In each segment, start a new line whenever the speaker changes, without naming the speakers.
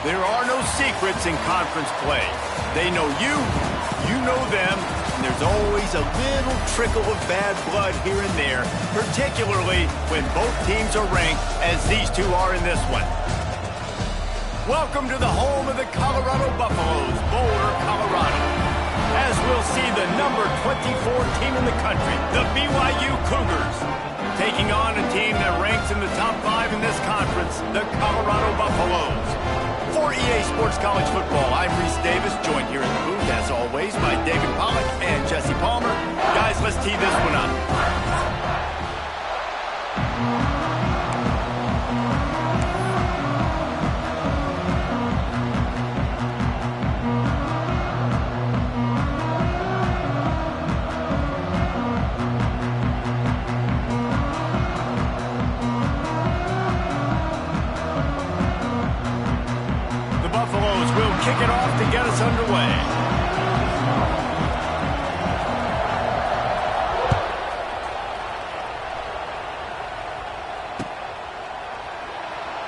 There are no secrets in conference play. They know you, you know them, and there's always a little trickle of bad blood here and there, particularly when both teams are ranked, as these two are in this one. Welcome to the home of the Colorado Buffaloes, Boulder, Colorado. As we'll see the number 24 team in the country, the BYU Cougars, taking on a team that ranks in the top 5 in this conference, the Colorado Buffaloes. For EA Sports College Football, I'm Reese Davis, joined here in the booth, as always, by David Pollack and Jesse Palmer. Guys, let's tee this one up. Kick it off to get us underway.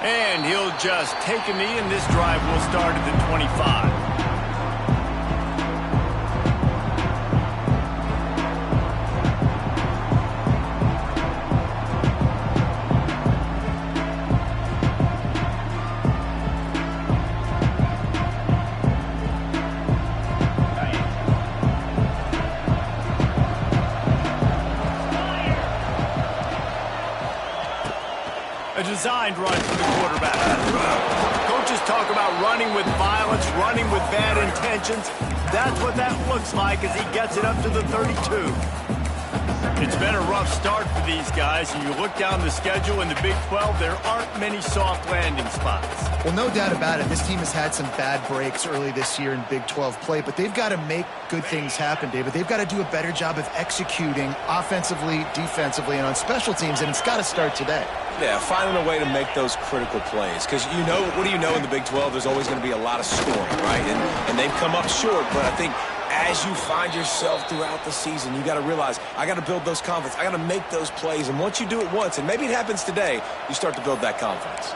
And he'll just take a knee, and this drive will start at the 25. A designed run from the quarterback. Coaches talk about running with violence, running with bad intentions. That's what that looks like as he gets it up to the 32. It's been a rough start for these guys, and you look down the schedule in the Big 12, there aren't many soft landing spots.
Well, no doubt about it. This team has had some bad breaks early this year in Big 12 play, but they've got to make good things happen, David. They've got to do a better job of executing offensively, defensively, and on special teams, and it's got to start today.
Yeah, finding a way to make those critical plays. Because, you know, what do you know in the Big 12? There's always going to be a lot of scoring, right? And they've come up short, but I think as you find yourself throughout the season, you got to realize, I got to build those confidence. I got to make those plays. And once you do it once, and maybe it happens today, you start to build that confidence.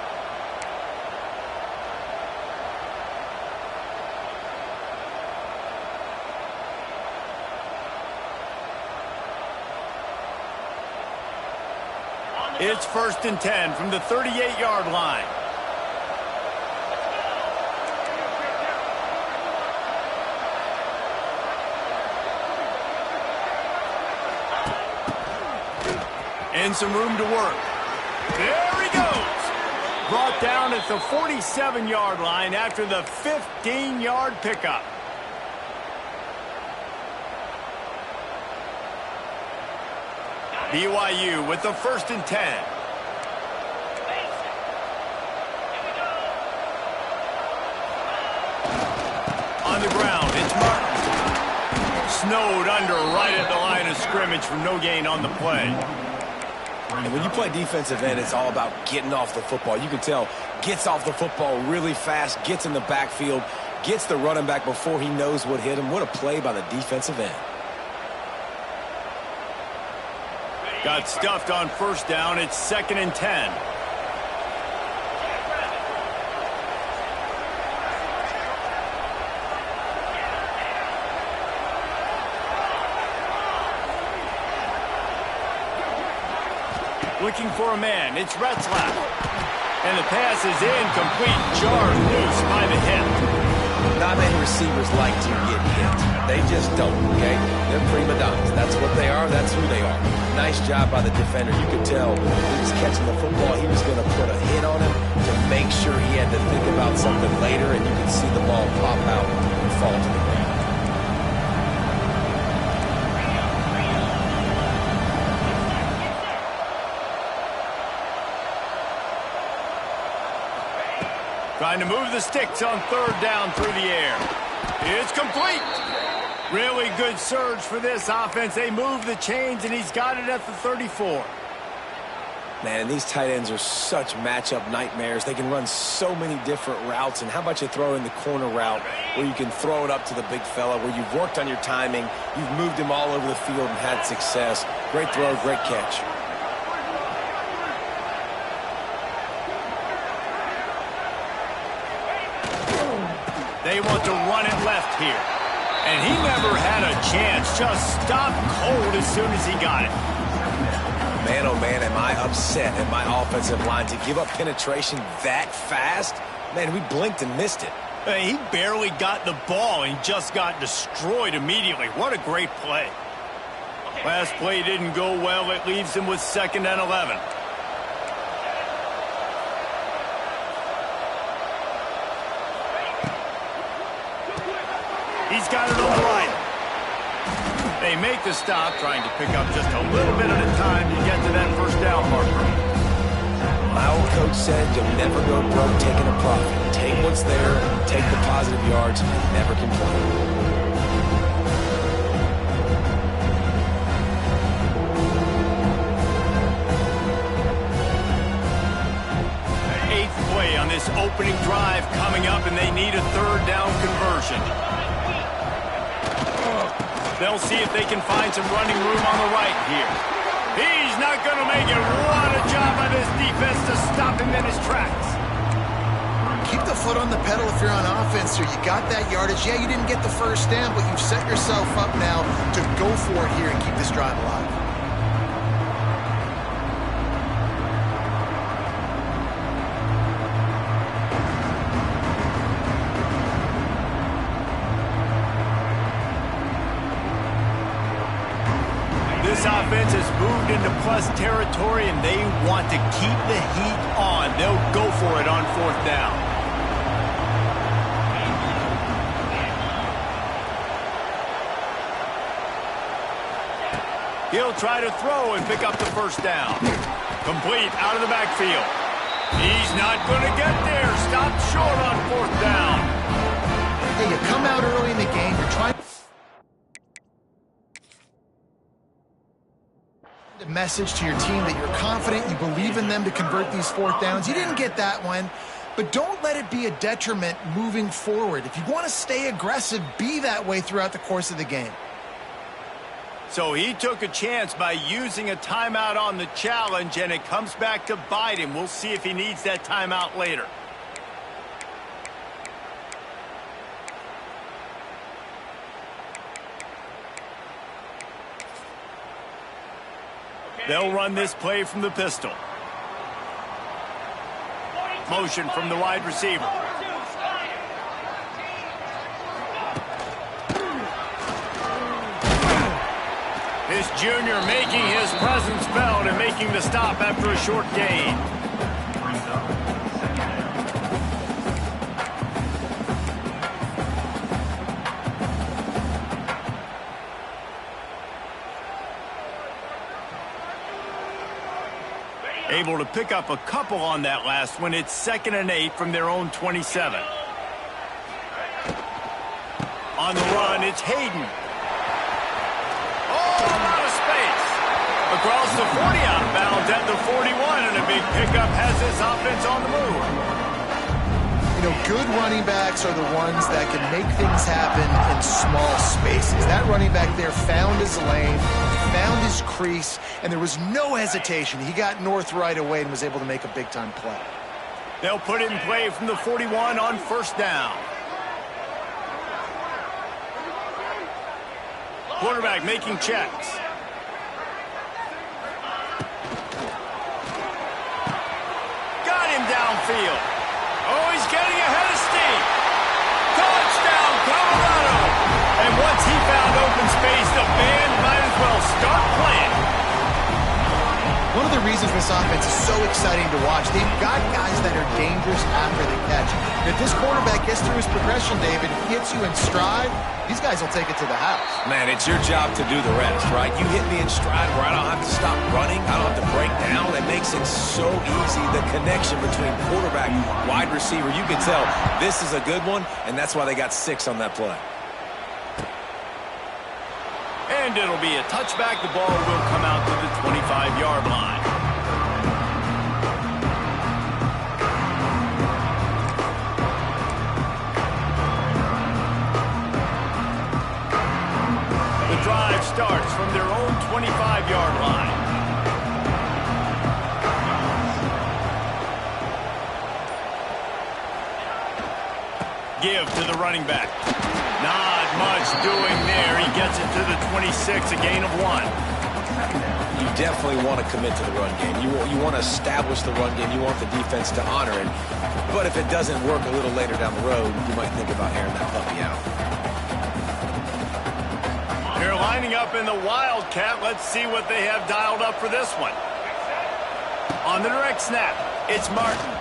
It's 1st and 10 from the 38-yard line. And some room to work. There he goes. Brought down at the 47-yard line after the 15-yard pickup. BYU with the 1st and 10. On the ground, it's Martin. Snowed under right at the line of scrimmage for no gain on the play.
And when you play defensive end, it's all about getting off the football. You can tell, gets off the football really fast, gets in the backfield, gets the running back before he knows what hit him. What a play by the defensive end.
Got stuffed on 1st down. It's 2nd and 10. Looking for a man. It's Retzlaff. And the pass is incomplete. Jarred loose by the hip.
Not many receivers like to get hit. They just don't, okay? They're prima donnas. That's what they are. That's who they are. Nice job by the defender. You could tell he was catching the football. He was going to put a hit on him to make sure he had to think about something later, and you could see the ball pop out and fall to the ground.
Trying to move the sticks on 3rd down through the air. It's complete. Really good surge for this offense. They move the chains, and he's got it at the 34.
Man, these tight ends are such matchup nightmares. They can run so many different routes. And how about you throw in the corner route where you can throw it up to the big fella, where you've worked on your timing, you've moved him all over the field and had success. Great throw, great catch.
They want to run it left here. And he never had a chance. Just stopped cold as soon as he got it.
Man, oh man, am I upset at my offensive line to give up penetration that fast? Man, we blinked and missed it.
He barely got the ball and just got destroyed immediately. What a great play. Last play didn't go well. It leaves him with 2nd and 11. He's got it on the line. They make the stop, trying to pick up just a little bit at a time to get to that first down marker.
My old coach said you'll never go broke taking a profit. Take what's there, take the positive yards, and never complain.
Eighth play on this opening drive coming up, and they need a 3rd down conversion. They'll see if they can find some running room on the right here. He's not going to make it. What a job by this defense to stop him in his tracks.
Keep the foot on the pedal if you're on offense here. You got that yardage. Yeah, you didn't get the first down, but you've set yourself up now to go for it here and keep this drive alive.
This offense has moved into plus territory, and they want to keep the heat on. They'll go for it on 4th down. He'll try to throw and pick up the first down. Complete out of the backfield. He's not going to get there. Stopped short on 4th down.
Hey, you come out early in the game. You're trying to message to your team that you're confident, you believe in them to convert these 4th downs. You didn't get that one, but don't let it be a detriment moving forward. If you want to stay aggressive, be that way throughout the course of the game.
So he took a chance by using a timeout on the challenge, and it comes back to bite him. We'll see if he needs that timeout later. They'll run this play from the pistol. Motion from the wide receiver. This junior making his presence felt and making the stop after a short gain. Able to pick up a couple on that last one. It's 2nd and 8 from their own 27. On the run, it's Hayden. Oh, a lot of space. Across the 40, out of bounds at the 41, and a big pickup has this offense on the move.
You know, good running backs are the ones that can make things happen in small spaces. That running back there found his lane, found his crease, and there was no hesitation. He got north right away and was able to make a big-time play.
They'll put it in play from the 41 on 1st down. Quarterback making checks. Got him downfield. Oh, he's getting ahead of steam. Touchdown, Colorado. And once he found open space, the band might as well start playing.
One of the reasons this offense is so exciting to watch, they've got guys that are dangerous after the catch. And if this quarterback gets through his progression, David, hits you in stride, these guys will take it to the house.
Man, it's your job to do the rest, right? You hit me in stride where I don't have to stop running. I don't have to break down. It makes it so easy. The connection between quarterback, wide receiver, you can tell this is a good one, and that's why they got 6 on that play.
And it'll be a touchback. The ball will come out to the 25-yard line. The drive starts from their own 25-yard line. give to the running back. Not much doing there. He gets it to the 26, a gain of 1.
You definitely want to commit to the run game. You want to establish the run game. You want the defense to honor it. But if it doesn't work a little later down the road, you might think about airing that puppy out.
They're lining up in the Wildcat. Let's see what they have dialed up for this one. On the direct snap, it's Martin.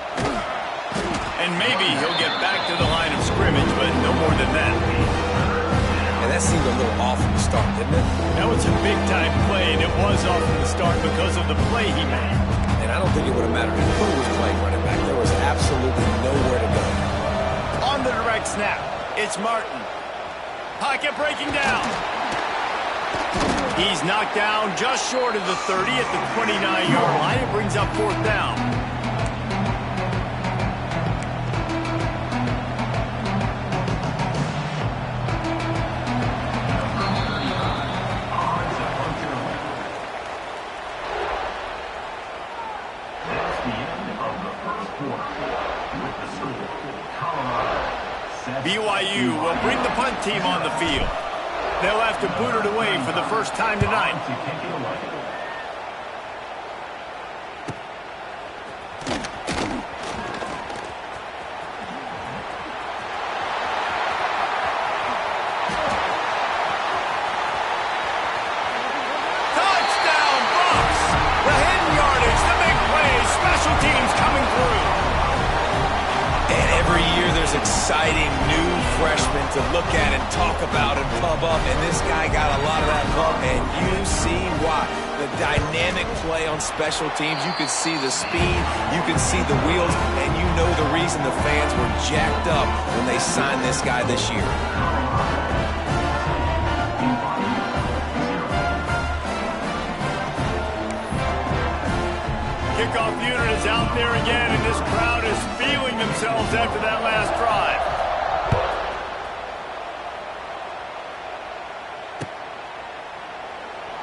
And maybe he'll get back to the line of scrimmage, but no more than that.
And that seemed a little off from the start, didn't it?
That was a big-time play, and it was off from the start because of the play he made.
And I don't think it would have mattered who was playing running back. There was absolutely nowhere to go.
On the direct snap, it's Martin. Pocket breaking down. He's knocked down just short of the 30 at the 29-yard line. It brings up 4th down. BYU will bring the punt team on the field. They'll have to boot it away for the first time tonight. Touchdown, Bucks! The hidden yardage, the big plays, special teams coming through.
And every year there's exciting new freshmen to look at and talk about and pub up, and this guy got a lot of that pub, and you see why. The dynamic play on special teams, you can see the speed, you can see the wheels, and you know the reason the fans were jacked up when they signed this guy this year.
Kickoff unit is out there again, and this crowd is feeling themselves after that last drive.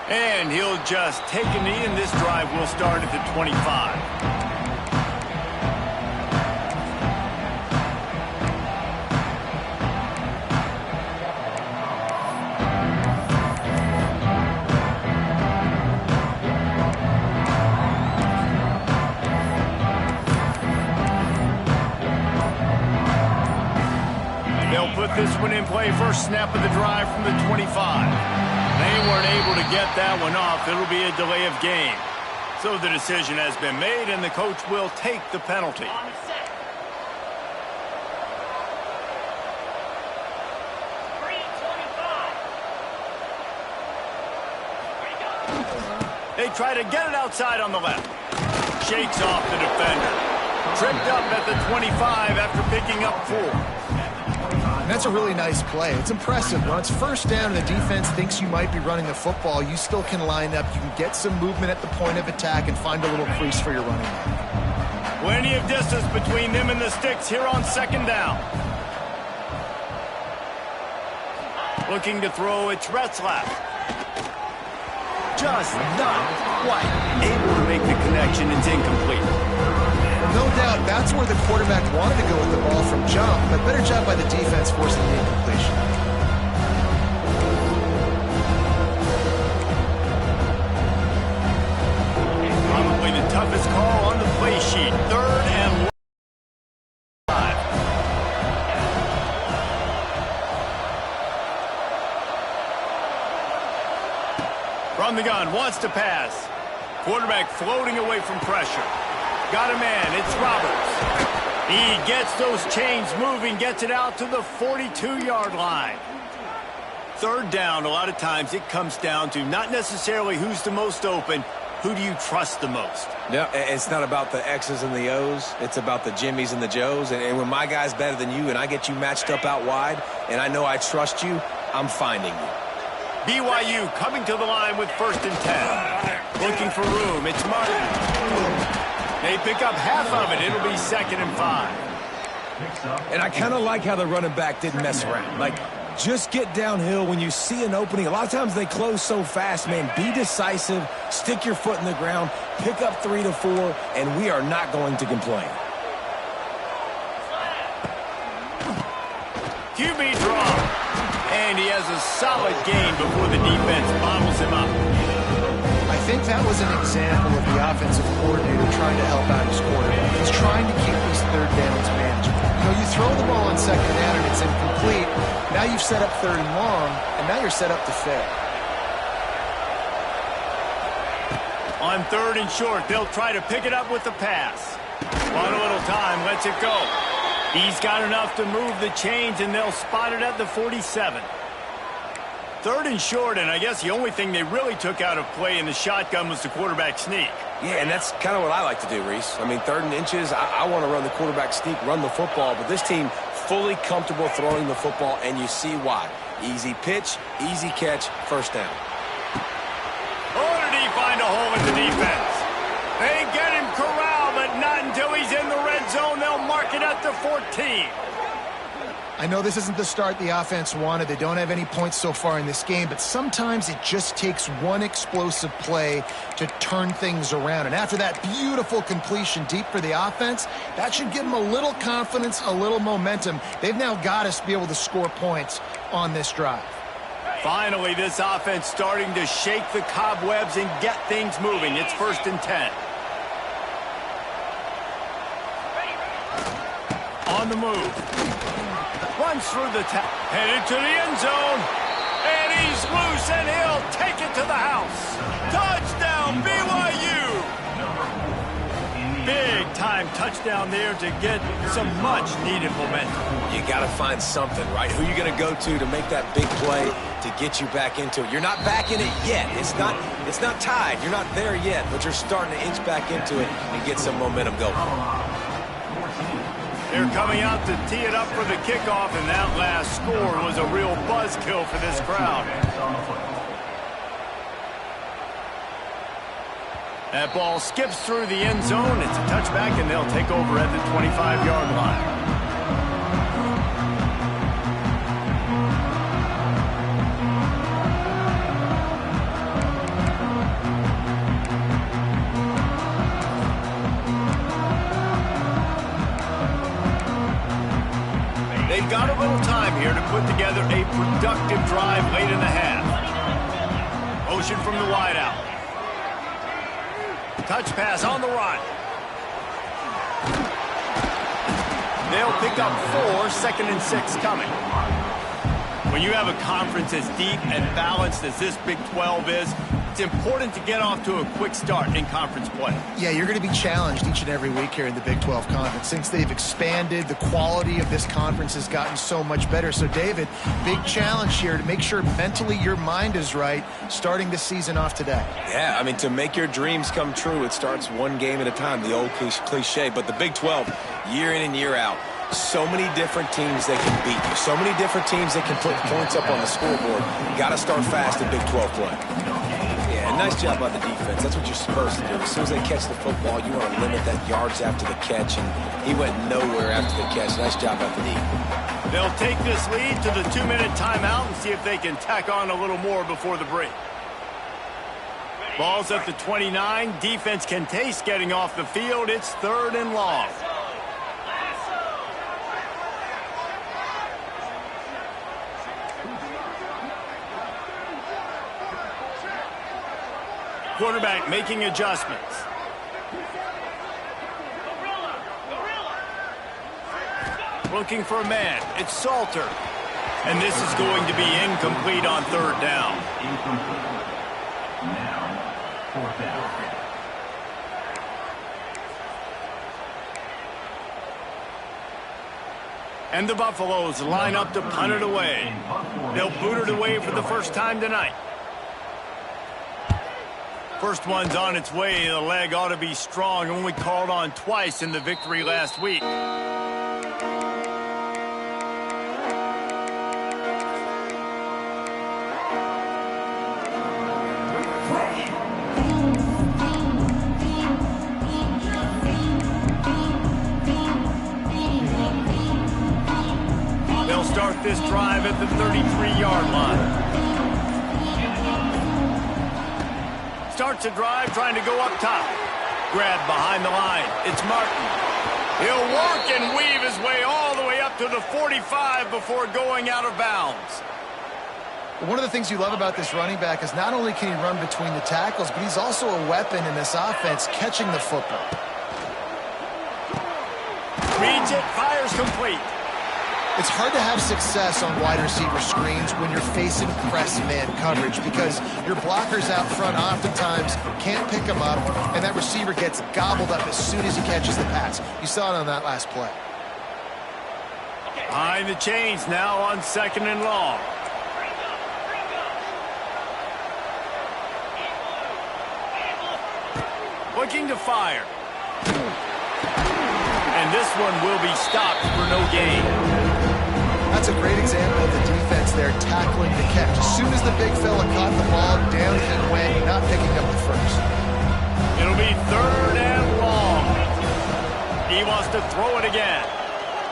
And he'll just take a knee, and this drive will start at the 25. They'll put this one in play. First snap of the drive from the 25. They weren't able to get that one off. It'll be a delay of game. So the decision has been made, and the coach will take the penalty. They try to get it outside on the left. Shakes off the defender. Tripped up at the 25 after picking up 4.
And that's a really nice play. It's impressive. When it's first down and the defense thinks you might be running the football, you still can line up. You can get some movement at the point of attack and find a little crease for your running back.
Plenty of distance between them and the sticks here on 2nd down. Looking to throw, it's Retzlaff. Just not quite able to make the connection. It's incomplete.
No doubt, that's where the quarterback wanted to go with the ball from jump, but better job by the defense forcing the incompletion.
Probably the toughest call on the play sheet. 3rd and 5. From the gun, wants to pass. Quarterback floating away from pressure. Got a man, it's Roberts. He gets those chains moving, gets it out to the 42-yard line. 3rd down, a lot of times it comes down to not necessarily who's the most open, who do you trust the most?
No, it's not about the X's and the O's. It's about the Jimmys and the Joes. And when my guy's better than you and I get you matched up out wide and I know I trust you, I'm finding you.
BYU coming to the line with 1st and 10. Looking for room, it's Martin. They pick up half of it. It'll be 2nd and 5.
And I kind of like how the running back didn't mess around. Like, just get downhill when you see an opening. A lot of times they close so fast, man. Be decisive, stick your foot in the ground, pick up 3 to 4, and we are not going to complain.
QB draw. And he has a solid gain before the defense bottles him up.
I think that was an example of the offensive coordinator trying to help out his quarterback. He's trying to keep these third downs manageable. You know, you throw the ball on second down and it's incomplete. Now you've set up third and long, and now you're set up to fail.
On third and short, they'll try to pick it up with the pass. Want a little time, lets it go. He's got enough to move the chains, and they'll spot it at the 47. Third and short, and I guess the only thing they really took out of play in the shotgun was the quarterback sneak.
Yeah, and that's kind of what I like to do, Reese. I mean, third and inches, I want to run the quarterback sneak, run the football, but this team fully comfortable throwing the football, and you see why. Easy pitch, easy catch, first down.
Oh, did he find a hole in the defense? They get him corralled, but not until he's in the red zone. They'll mark it at the 14.
I know this isn't the start the offense wanted. They don't have any points so far in this game, but sometimes it just takes one explosive play to turn things around. And after that beautiful completion deep for the offense, that should give them a little confidence, a little momentum. They've now got us to be able to score points on this drive.
Finally, this offense starting to shake the cobwebs and get things moving. It's 1st and 10. On the move. Runs through the headed to the end zone. And he's loose, and he'll take it to the house. Touchdown, BYU! Big-time touchdown there to get some much-needed momentum.
You got to find something, right? Who you going to go to make that big play to get you back into it? You're not back in it yet. It's not tied. You're not there yet, but you're starting to inch back into it and get some momentum going.
They're coming out to tee it up for the kickoff, and that last score was a real buzzkill for this crowd. That ball skips through the end zone. It's a touchback, and they'll take over at the 25-yard line. They've got a little time here to put together a productive drive late in the half. Motion from the wideout. Touch pass on the run. They'll pick up 4, 2nd and 6 coming. When you have a conference as deep and balanced as this Big 12 is, it's important to get off to a quick start in conference play.
Yeah, you're going to be challenged each and every week here in the Big 12 Conference. Since they've expanded, the quality of this conference has gotten so much better. So, David, big challenge here to make sure mentally your mind is right starting the season off today.
Yeah, I mean, to make your dreams come true, it starts one game at a time, the old cliche. But the Big 12, year in and year out, so many different teams that can beat you. So many different teams that can put points up on the scoreboard. You got to start fast in Big 12 play. Yeah, nice job by the defense. That's what you're supposed to do. As soon as they catch the football, you want to limit that yards after the catch, and he went nowhere after the catch. Nice job by the D.
They'll take this lead to the 2-minute timeout and see if they can tack on a little more before the break. Ball's at the 29. Defense can taste getting off the field. It's 3rd and long. Quarterback making adjustments. Looking for a man. It's Salter. And this is going to be incomplete on 3rd down.
Now, 4th down.
And the Buffaloes line up to punt it away. They'll boot it away for the first time tonight. First one's on its way. The leg ought to be strong. Only called on twice in the victory last week. They'll start this drive at the 33-yard line. Starts a drive trying to go up top. Grab behind the line. It's Martin. He'll work and weave his way all the way up to the 45 before going out of bounds.
One of the things you love about this running back is not only can he run between the tackles, but he's also a weapon in this offense catching the football.
Reads it, fires complete.
It's hard to have success on wide receiver screens when you're facing press man coverage because your blockers out front oftentimes can't pick them up, and that receiver gets gobbled up as soon as he catches the pass. You saw it on that last play.
Behind the chains now on 2nd and long. Looking to fire. And this one will be stopped for no gain.
That's a great example of the defense there tackling the catch. As soon as the big fella caught the ball, down he went, not picking up the first.
It'll be 3rd and long. He wants to throw it again.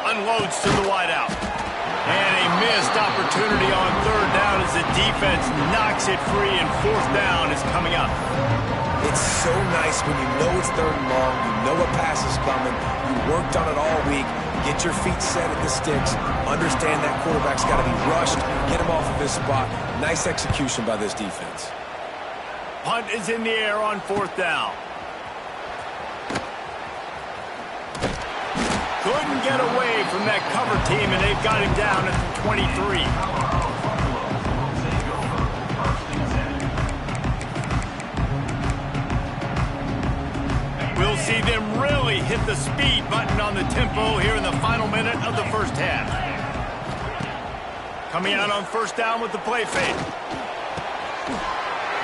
Unloads to the wideout. And a missed opportunity on 3rd down as the defense knocks it free, and 4th down is coming up.
It's so nice when you know it's 3rd and long, you know a pass is coming, you worked on it all week, get your feet set at the sticks, understand that quarterback's got to be rushed, get him off of his spot. Nice execution by this defense.
Punt is in the air on 4th down. Couldn't get away from that cover team, and they've got him down at the 23. We'll see them really hit the speed button on the tempo here in the final minute of the first half. Coming out on 1st down with the play fake.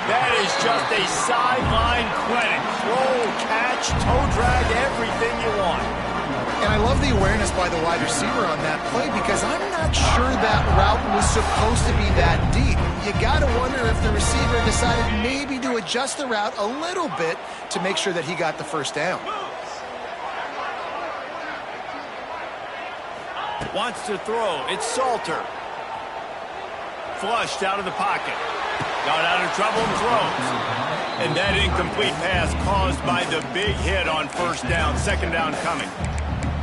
That is just a sideline clinic. Throw, catch, toe drag, everything you want.
And I love the awareness by the wide receiver on that play because I'm not sure that route was supposed to be that deep. You got to wonder if the receiver decided maybe to adjust the route a little bit to make sure that he got the 1st down.
Wants to throw. It's Salter. Flushed out of the pocket. Got out of trouble and throws. And that incomplete pass caused by the big hit on 1st down. 2nd down coming.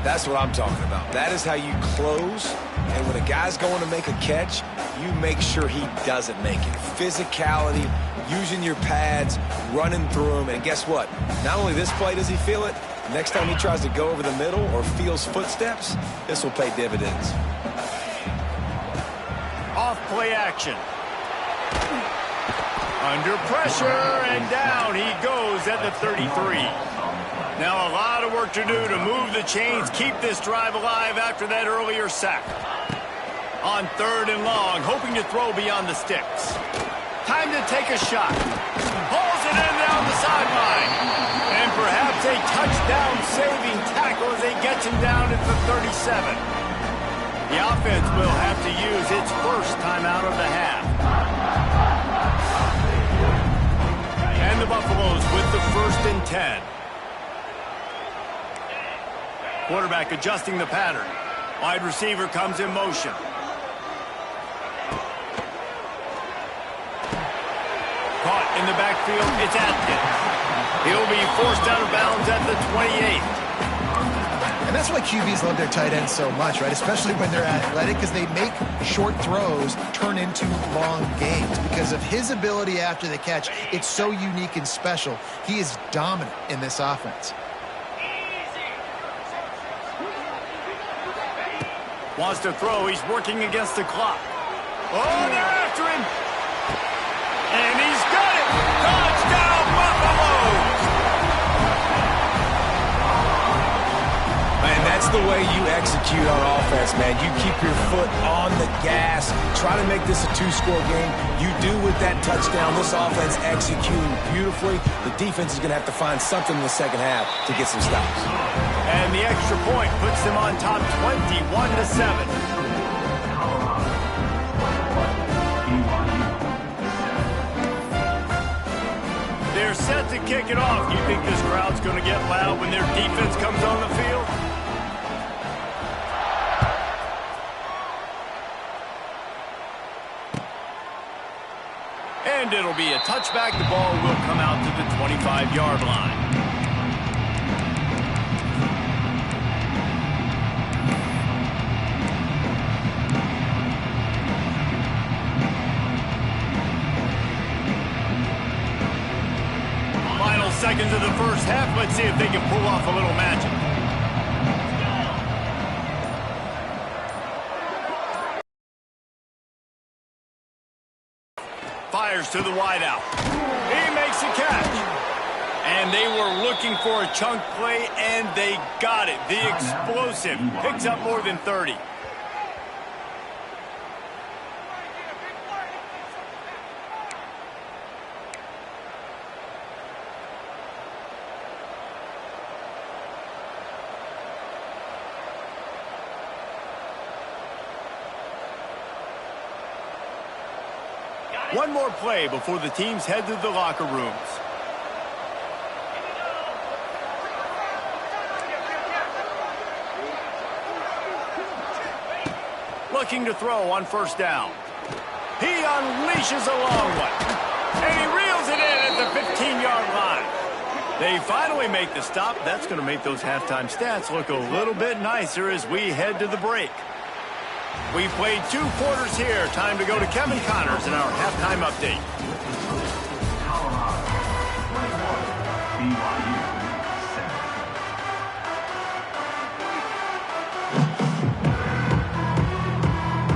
That's what I'm talking about. That is how you close. And when a guy's going to make a catch, you make sure he doesn't make it. Physicality, using your pads, running through them. And guess what? Not only this play does he feel it, next time he tries to go over the middle or feels footsteps, this will pay dividends.
Off play action. Under pressure, and down he goes at the 33. Now a lot of work to do to move the chains, keep this drive alive after that earlier sack. On 3rd and long, hoping to throw beyond the sticks. Time to take a shot. Pulls it in down the sideline. And perhaps a touchdown-saving tackle as he gets him down at the 37. The offense will have to use its 1st timeout of the half. And the Buffaloes with the 1st and 10. Quarterback adjusting the pattern. Wide receiver comes in motion. Caught in the backfield, it's Atkins. He'll be forced out of bounds at the 28.
And that's why QBs love their tight ends so much, right? Especially when they're athletic, because they make short throws turn into long gains. Because of his ability after the catch, it's so unique and special. He is dominant in this offense.
Wants to throw. He's working against the clock. Oh, they're after him. And he's got it. Touchdown, Buffaloes.
Man, that's the way you execute on offense, man. You keep your foot on the gas. Try to make this a 2-score game. You do with that touchdown. This offense executing beautifully. The defense is going to have to find something in the 2nd half to get some stops.
And the extra point puts them on top 21-7. They're set to kick it off. You think this crowd's going to get loud when their defense comes on the field? And it'll be a touchback. The ball will come out to the 25-yard line. a little magic. Fires to the wideout. He makes a catch. And they were looking for a chunk play, and they got it. The explosive picks up more than 30. One more play before the teams head to the locker rooms. Looking to throw on first down. He unleashes a long one. And he reels it in at the 15-yard line. They finally make the stop. That's going to make those halftime stats look a little bit nicer as we head to the break. We've played 2 quarters here. Time to go to Kevin Connors in our halftime update.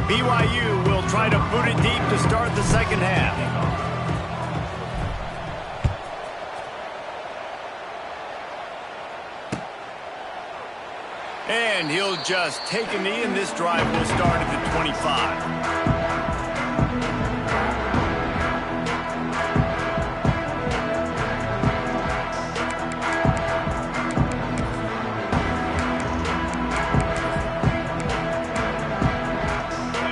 BYU will try to boot it deep to start the second half. And he'll just take a knee, and this drive will start at the 25.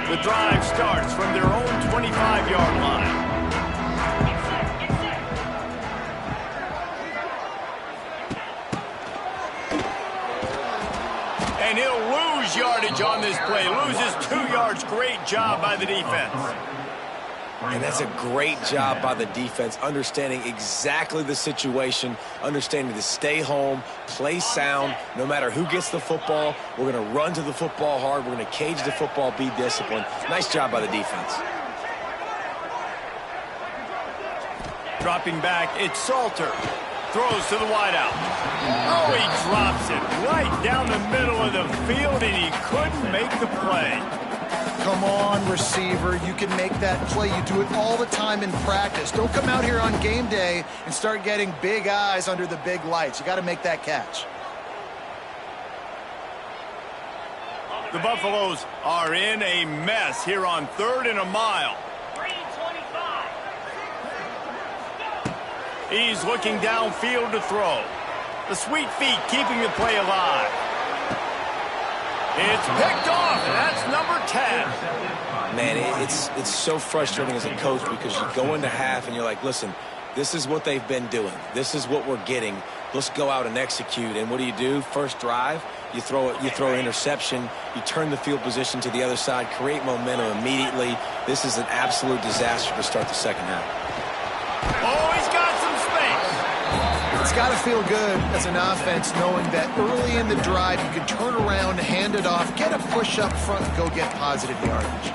The drive starts from their own 25-yard line. And he'll lose yardage on this play. Loses 2 yards. Great job by the defense.
And that's a great job by the defense, understanding exactly the situation, understanding to stay home, play sound, no matter who gets the football. We're going to run to the football hard. We're going to cage the football, be disciplined. Nice job by the defense.
Dropping back, it's Salter. Throws to the wideout. Oh, he drops it right down the middle of the field, and he couldn't make the play.
Come on, receiver. You can make that play. You do it all the time in practice. Don't come out here on game day and start getting big eyes under the big lights. You got to make that catch.
The Buffaloes are in a mess here on 3rd and a mile. He's looking downfield to throw. The sweet feet keeping the play alive. It's picked off, and that's number 10.
Man, it's so frustrating as a coach because you go into half and you're like, listen, this is what they've been doing. This is what we're getting. Let's go out and execute. And what do? First drive, you throw an interception, you turn the field position to the other side, create momentum immediately. This is an absolute disaster to start the second half.
Oh, he's got some space.
It's got to feel good as an offense knowing that early in the drive you can turn around, hand it off, get a push up front, and go get positive yardage.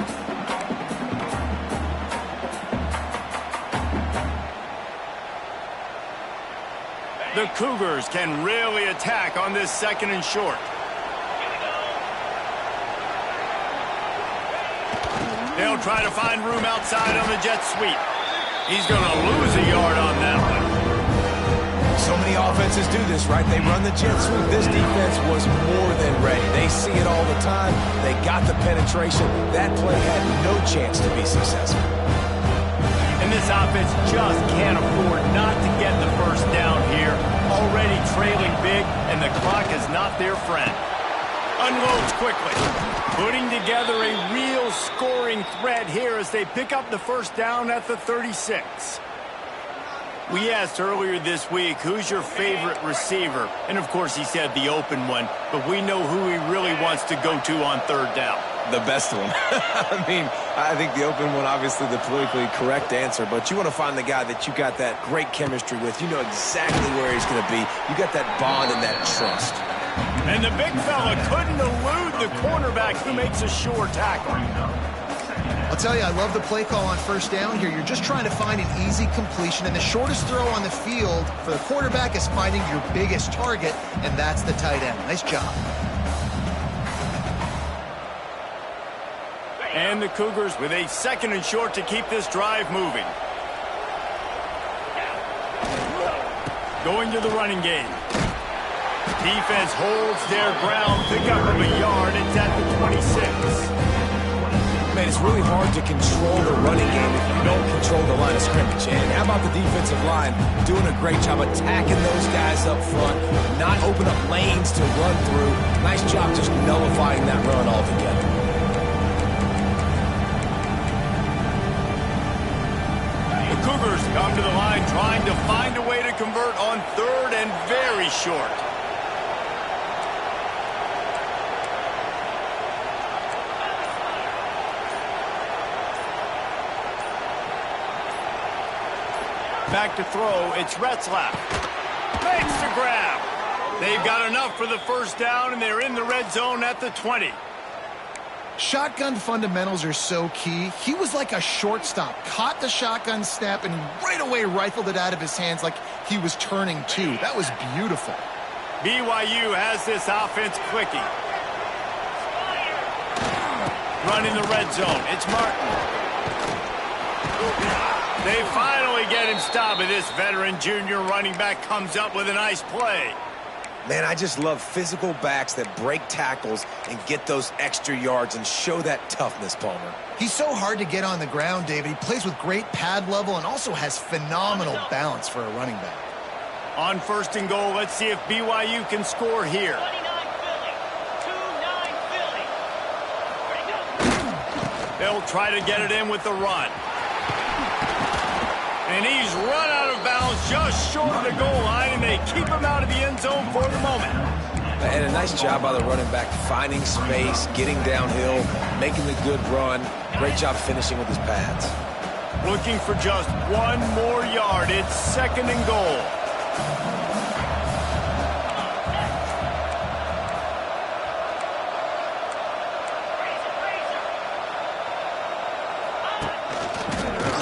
The Cougars can really attack on this 2nd and short. They'll try to find room outside on the jet sweep. He's going to lose a yard on that one.
So many offenses do this, right? They run the jet sweep. This defense was more than ready. They see it all the time. They got the penetration. That play had no chance to be successful.
And this offense just can't afford not to get the first down here. Already trailing big, and the clock is not their friend. Unloads quickly. Putting together a real scoring threat here as they pick up the first down at the 36. We asked earlier this week, who's your favorite receiver? And, of course, he said the open one, but we know who he really wants to go to on 3rd down.
The best one. I mean, I think the open one, obviously the politically correct answer, but you want to find the guy that you got that great chemistry with. You know exactly where he's going to be. You got that bond and that trust.
And the big fella couldn't elude the cornerback who makes a sure tackle.
I'll tell you, I love the play call on first down here. You're just trying to find an easy completion, and the shortest throw on the field for the quarterback is finding your biggest target, and that's the tight end. Nice job.
And the Cougars with a 2nd and short to keep this drive moving. Going to the running game. Defense holds their ground, pickup of a yard. It's at the 26.
Man, it's really hard to control the running game if you don't control the line of scrimmage. And how about the defensive line doing a great job attacking those guys up front, not open up lanes to run through. Nice job just nullifying that run altogether.
The Cougars come to the line trying to find a way to convert on 3rd and very short. Back to throw, it's Retzlaff. Makes the grab. They've got enough for the first down, and they're in the red zone at the 20.
Shotgun fundamentals are so key. He was like a shortstop, caught the shotgun snap, and right away rifled it out of his hands like he was turning two. That was beautiful.
BYU has this offense clicking. Running the red zone, it's Martin. They finally get him stopped, and this veteran junior running back comes up with a nice play.
Man, I just love physical backs that break tackles and get those extra yards and show that toughness, Palmer.
He's so hard to get on the ground, David. He plays with great pad level and also has phenomenal balance for a running back.
On 1st and goal, let's see if BYU can score here.
29 Philly. 2-9 Philly.
They'll try to get it in with the run. And he's run out of bounds just short of the goal line, and they keep him out of the end zone for the moment.
And a nice job by the running back, finding space, getting downhill, making the good run. Great job finishing with his pads.
Looking for just 1 more yard. It's 2nd and goal.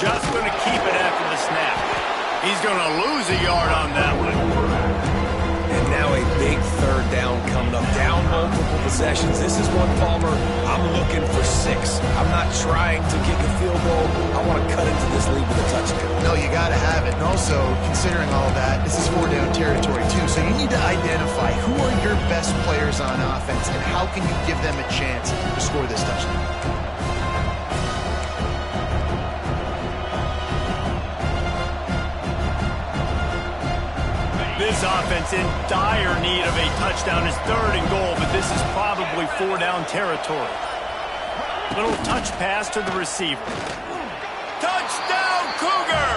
Just going to keep it after the snap. He's going to lose a yard on that one.
And now a big 3rd down coming up. Down multiple possessions. This is one, Palmer, I'm looking for 6. I'm not trying to kick a field goal. I want to cut into this lead with a touchdown.
No, you got to have it. And also, considering all that, this is 4-down territory too. So you need to identify who are your best players on offense and how can you give them a chance to score this touchdown.
This offense in dire need of a touchdown is 3rd and goal, but this is probably 4-down territory. Little touch pass to the receiver. Touchdown, Cougar!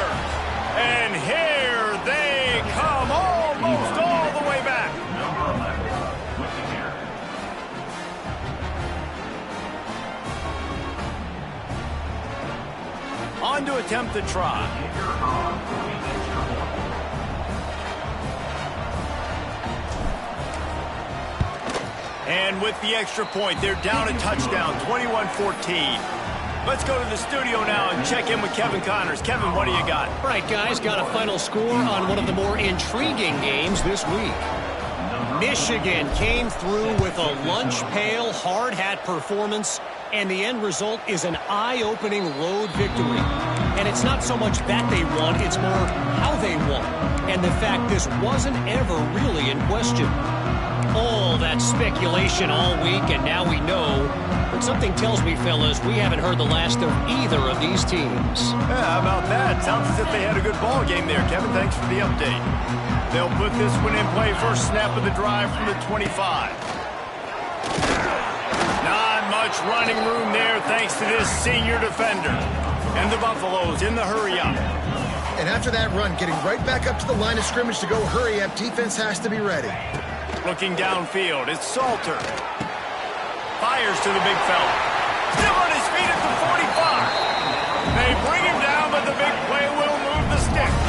And here they come almost all the way back. On to attempt the try. And with the extra point, they're down a touchdown, 21-14. Let's go to the studio now and check in with Kevin Connors. Kevin, what do you got?
All right, guys, got a final score on one of the more intriguing games this week. Michigan came through with a lunch pail, hard hat performance, and the end result is an eye-opening road victory. And it's not so much that they won, it's more how they won. And the fact this wasn't ever really in question. All that speculation all week, and now we know. But something tells me, fellas, we haven't heard the last of either of these teams.
Yeah, how about that? Sounds as if they had a good ball game there, Kevin. Thanks for the update. They'll put this one in play. First snap of the drive from the 25. Not much running room there thanks to this senior defender. And the Buffaloes in the hurry-up.
And after that run, getting right back up to the line of scrimmage to go hurry up, defense has to be ready.
Looking downfield, it's Salter. Fires to the big fella. Still on his feet at the 45. They bring him down, but the big play will move the sticks.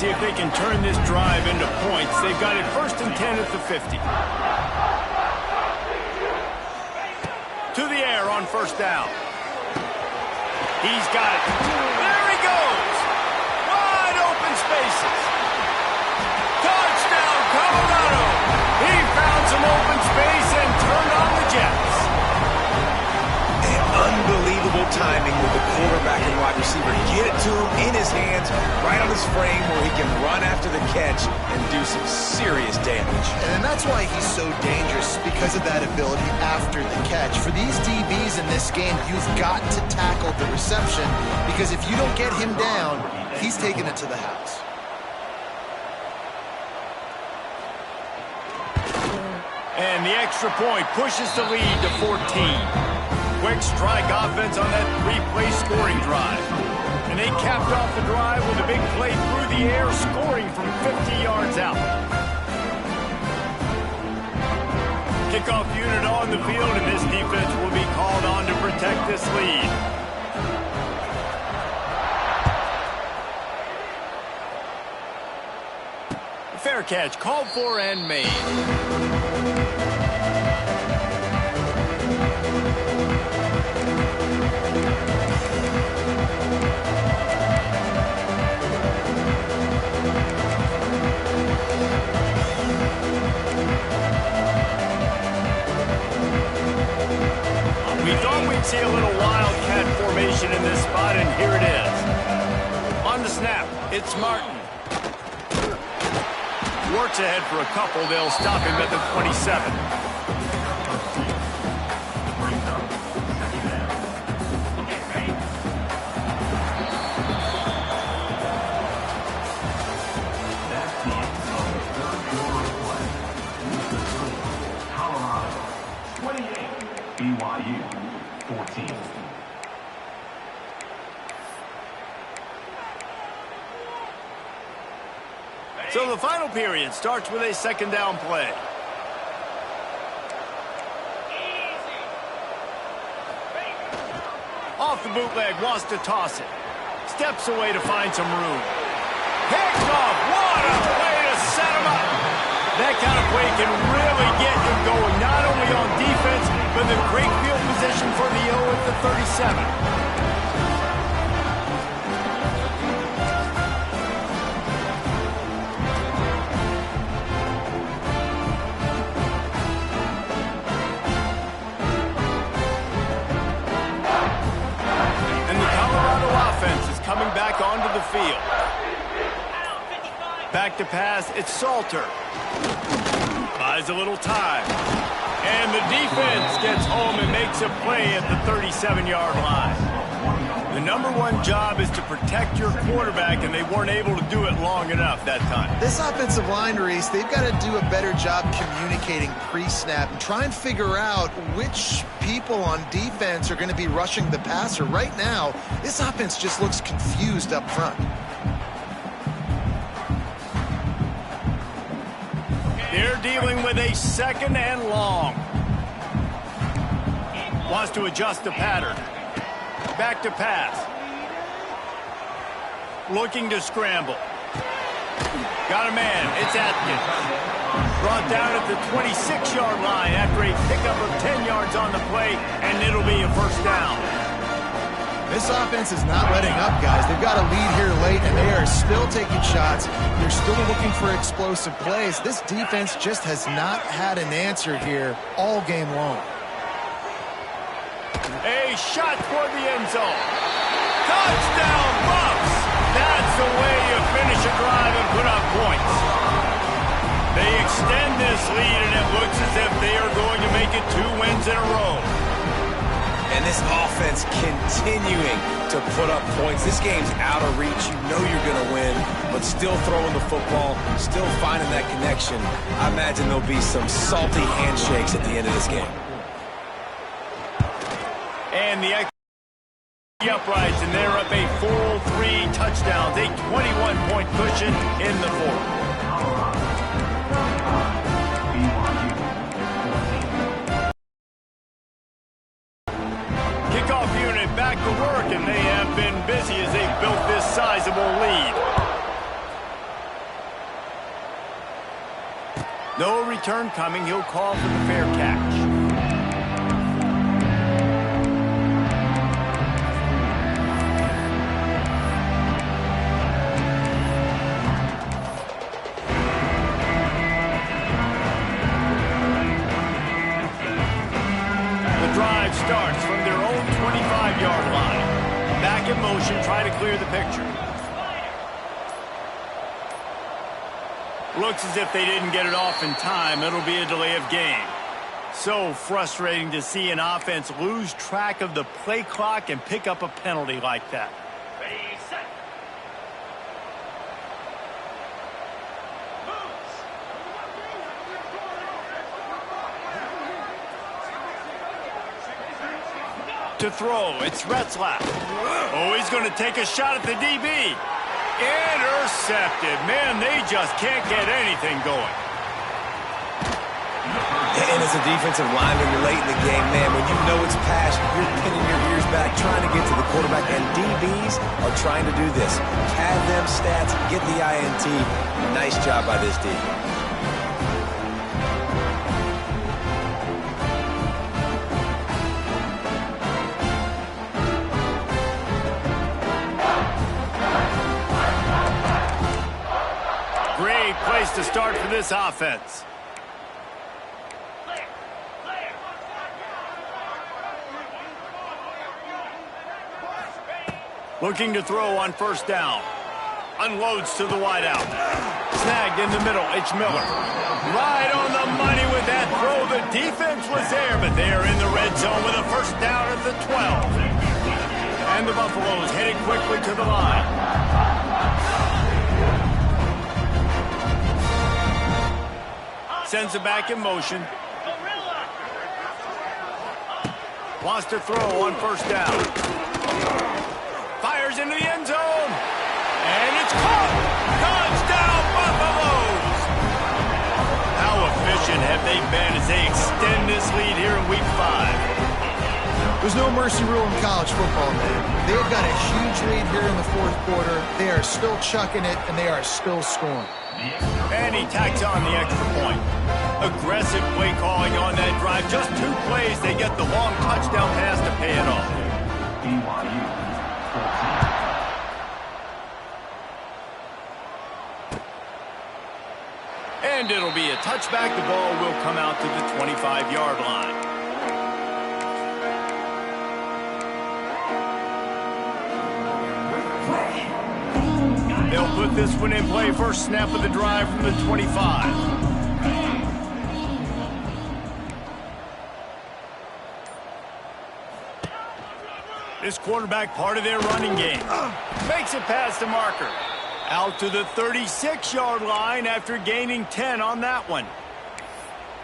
See if they can turn this drive into points. They've got it 1st and 10 at the 50. To the air on 1st down. He's got it. There he goes. Wide open spaces. Touchdown, Colorado. He found some open space and turned on the Jets.
And unbelievable timing with the quarterback and wide receiver. Get it to him in his hands, right on his frame where he can run after the catch and do some serious damage.
And that's why he's so dangerous, because of that ability after the catch. For these DBs in this game, you've got to tackle the reception, because if you don't get him down, he's taking it to the house.
And the extra point pushes the lead to 14. Quick strike offense on that three-play scoring drive. And they capped off the drive with a big play through the air, scoring from 50 yards out. Kickoff unit on the field, and this defense will be called on to protect this lead. Fair catch called for and made. We thought we'd see a little wildcat formation in this spot, and here it is. On the snap, it's Martin. Works ahead for a couple. They'll stop him at the 27.
BYU 14.
So the final period starts with a second down play. Off the bootleg, wants to toss it. Steps away to find some room. Picks off. What a play to set him up. That kind of play can really get him going, not only on defense, but the great field position for the O at the 37. Coming back onto the field. Back to pass, it's Salter. Buys a little time. And the defense gets home and makes a play at the 37-yard line. The number one job is to protect your quarterback, and they weren't able to do it long enough that time.
This offensive line, Reese, they've got to do a better job communicating pre-snap and try and figure out which people on defense are going to be rushing the passer. Right now, this offense just looks confused up front.
They're dealing with a second and long. Wants to adjust the pattern. Back to pass. Looking to scramble. Got a man. It's Atkins. Brought down at the 26-yard line after a pickup of 10 yards on the play, and it'll be a first down.
This offense is not letting up, guys. They've got a lead here late, and they are still taking shots. They're still looking for explosive plays. This defense just has not had an answer here all game long.
A shot toward the end zone. Touchdown, Buffs! That's the way you finish a drive and put up points. They extend this lead, and it looks as if they are going to make it 2 wins in a row.
And this offense continuing to put up points. This game's out of reach. You know you're going to win, but still throwing the football, still finding that connection. I imagine there'll be some salty handshakes at the end of this game.
And the uprights, and they're up a full 3 touchdowns, a 21-point cushion in the fourth. Kickoff unit back to work, and they have been busy as they've built this sizable lead. No return coming. He'll call for the fair catch. back in motion, try to clear the picture. Looks as if they didn't get it off in time. It'll be a delay of game. So frustrating to see an offense lose track of the play clock and pick up a penalty like that.
Ready, set.
To throw, it's Retzlaff. Oh, he's going to take a shot at the DB. Intercepted. Man, they just can't get anything going.
And as a defensive lineman, you're late in the game, man. When you know it's past, you're pinning your ears back, trying to get to the quarterback. And DBs are trying to do this. Have them stats, get the INT. Nice job by this D.
Great place to start for this offense. Looking to throw on first down. Unloads to the wideout. Snagged in the middle. It's Miller. Right on the money with that throw. The defense was there, but they are in the red zone with a first down at the 12. And the Buffaloes headed quickly to the line. Sends it back in motion. Wants to throw on first down. Fires into the end zone. And it's caught. Touchdown, Buffaloes. How efficient have they been as they extend this lead here in Week 5?
There's no mercy rule in college football, man. They've got a huge lead here in the fourth quarter. They are still chucking it, and they are still scoring.
And he tacks on the extra point. Aggressive play calling on that drive. Just 2 plays, they get the long touchdown pass to pay it off. And it'll be a touchback. The ball will come out to the 25-yard line. They'll put this one in play. First snap of the drive from the 25. This quarterback part of their running game. Makes it past the marker. Out to the 36-yard line after gaining 10 on that one.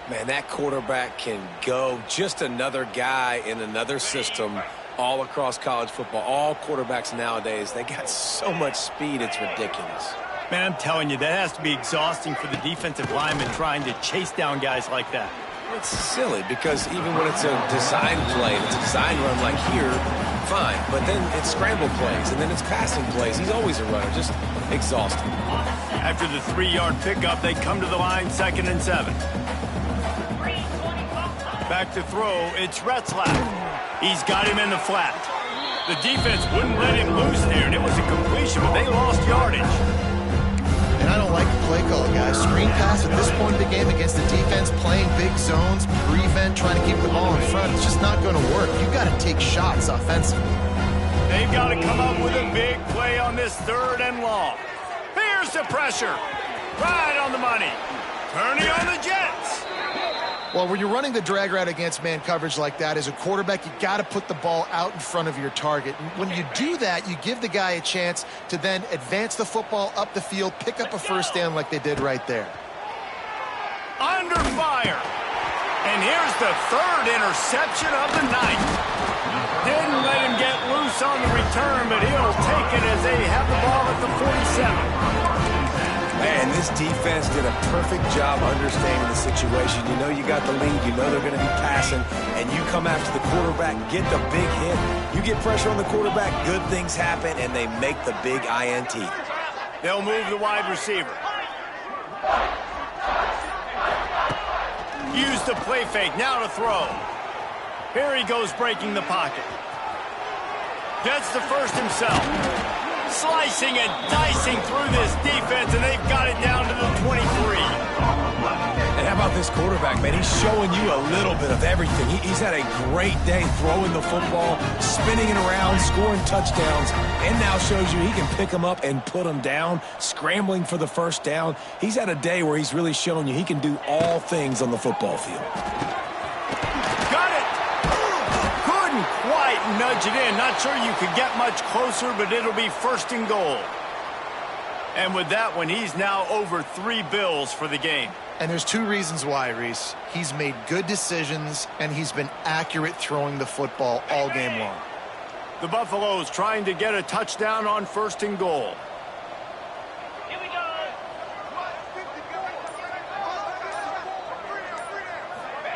Man, that quarterback can go. Just another guy in another system all across college football. All quarterbacks nowadays, they got so much speed, it's ridiculous.
Man, I'm telling you, that has to be exhausting for the defensive lineman trying to chase down guys like that.
It's silly because even when it's a design play, it's a design run like here, fine. But then it's scramble plays, and then it's passing plays. He's always a runner, just exhausting.
After the 3-yard pickup, they come to the line, 2nd and 7. Back to throw, it's Retzlaff. He's got him in the flat. The defense wouldn't let him loose there, and it was a completion, but they lost yardage.
And I don't like the play call, guys. Screen pass at this point of the game against the defense, playing big zones, prevent, trying to keep the ball in front. It's just not going to work. You've got to take shots offensively.
They've got to come up with a big play on this 3rd and long. Here's the pressure. Right on the money. Turning on the Jets.
Well, when you're running the drag route against man coverage like that, as a quarterback, you got to put the ball out in front of your target. And when you do that, you give the guy a chance to then advance the football up the field, pick up a first down like they did right there.
Under fire. And here's the 3rd interception of the night. Didn't let him get loose on the return, but he'll take it as they have the ball at the 47.
Man, this defense did a perfect job understanding the situation. You know you got the lead. You know they're going to be passing. And you come after the quarterback, get the big hit. You get pressure on the quarterback, good things happen, and they make the big INT.
They'll move the wide receiver. Use the play fake. Now to throw. Here he goes breaking the pocket. Gets the first himself. Slicing and dicing through this defense, and they've got it down to the 23.
And how about this quarterback, man? He's showing you a little bit of everything. He's had a great day throwing the football, spinning it around, scoring touchdowns, and now shows you he can pick them up and put them down, scrambling for the first down. He's had a day where he's really shown you he can do all things on the football field.
Got it! Couldn't quite nudge it in. Not sure you could get much closer, but it'll be 1st and goal. And with that one, he's now over 3 bills for the game.
And there's 2 reasons why, Reese. He's made good decisions, and he's been accurate throwing the football all game long.
The Buffaloes trying to get a touchdown on 1st and goal.
Here we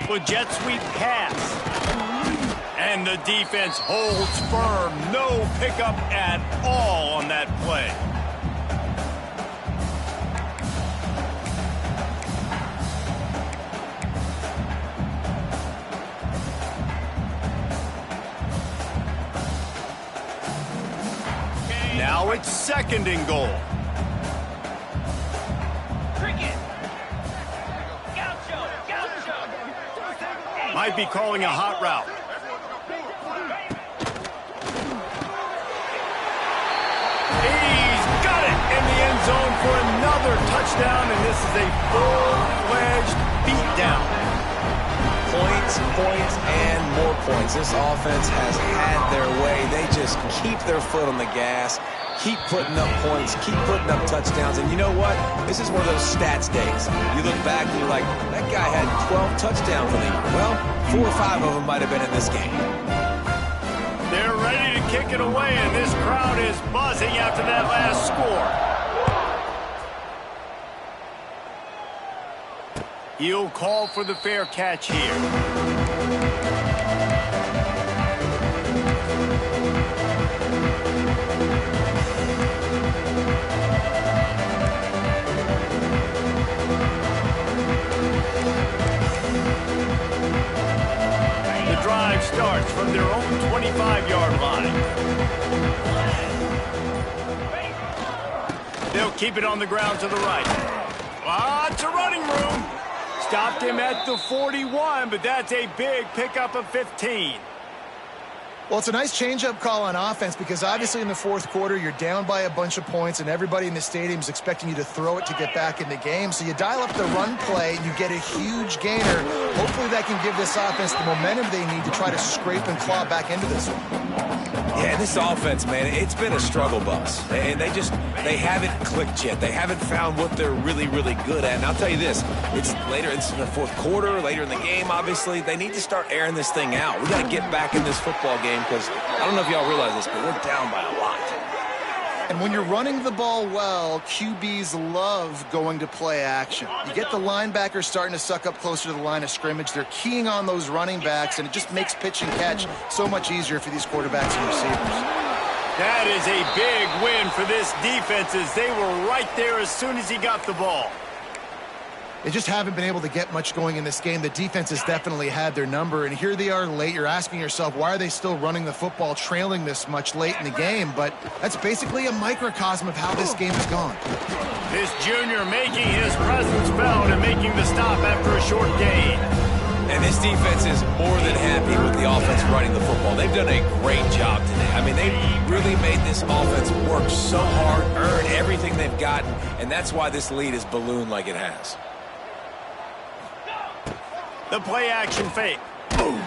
go.
With jet sweep pass. And the defense holds firm. No pickup at all on that play. Now it's 2nd and goal.
Cricket. Gaucho.
Might be calling a hot route. He's got it in the end zone for another touchdown, and this is a full-fledged beatdown.
Points, and more points. This offense has had their way. They just keep their foot on the gas, keep putting up points, keep putting up touchdowns. And you know what? This is one of those stats days. You look back and you're like, that guy had 12 touchdowns in the year. Well, 4 or 5 of them might have been in this game.
They're ready to kick it away, and this crowd is buzzing after that last score. He'll call for the fair catch here. The drive starts from their own 25-yard line. They'll keep it on the ground to the right. Lots of running room. Stopped him at the 41, but that's a big pickup of 15.
Well, it's a nice change-up call on offense because obviously in the 4th quarter, you're down by a bunch of points and everybody in the stadium is expecting you to throw it to get back in the game. So you dial up the run play and you get a huge gainer. Hopefully that can give this offense the momentum they need to try to scrape and claw back into this one.
Yeah, this offense, man, it's been a struggle bus. And they haven't clicked yet. They haven't found what they're really, really good at. And I'll tell you this, it's in the 4th quarter, later in the game, obviously. They need to start airing this thing out. We got to get back in this football game because I don't know if y'all realize this, but we're down by a lot.
And when you're running the ball well, QBs love going to play action. You get the linebackers starting to suck up closer to the line of scrimmage. They're keying on those running backs, and it just makes pitch and catch so much easier for these quarterbacks and receivers.
That is a big win for this defense as they were right there as soon as he got the ball.
They just haven't been able to get much going in this game. The defense has definitely had their number, and here they are late. You're asking yourself, why are they still running the football, trailing this much late in the game? But that's basically a microcosm of how this game has gone.
This junior making his presence felt and making the stop after a short gain.
And this defense is more than happy with the offense running the football. They've done a great job today. I mean, they've really made this offense work so hard, earn everything they've gotten, and that's why this lead is ballooned like it has.
The play-action fake. Boom.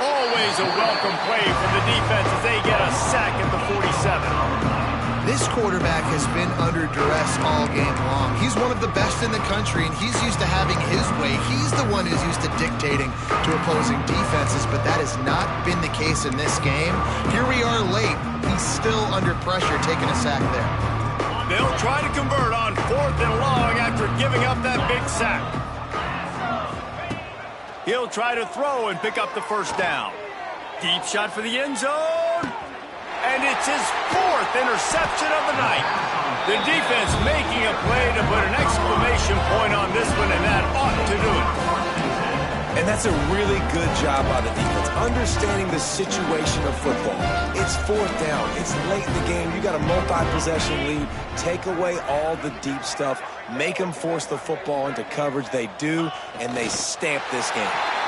Always a welcome play from the defense as they get a sack at the 47.
This quarterback has been under duress all game long. He's one of the best in the country, and he's used to having his way. He's the one who's used to dictating to opposing defenses, but that has not been the case in this game. Here we are late. He's still under pressure, taking a sack there.
They'll try to convert on 4th and long after giving up that big sack. He'll try to throw and pick up the first down. Deep shot for the end zone. And it's his 4th interception of the night. The defense making a play to put an exclamation point on this one, and that ought to do it.
And that's a really good job by the defense, understanding the situation of football. It's fourth down. It's late in the game. You got a multi-possession lead. Take away all the deep stuff. Make them force the football into coverage. They do, and they stamp this game.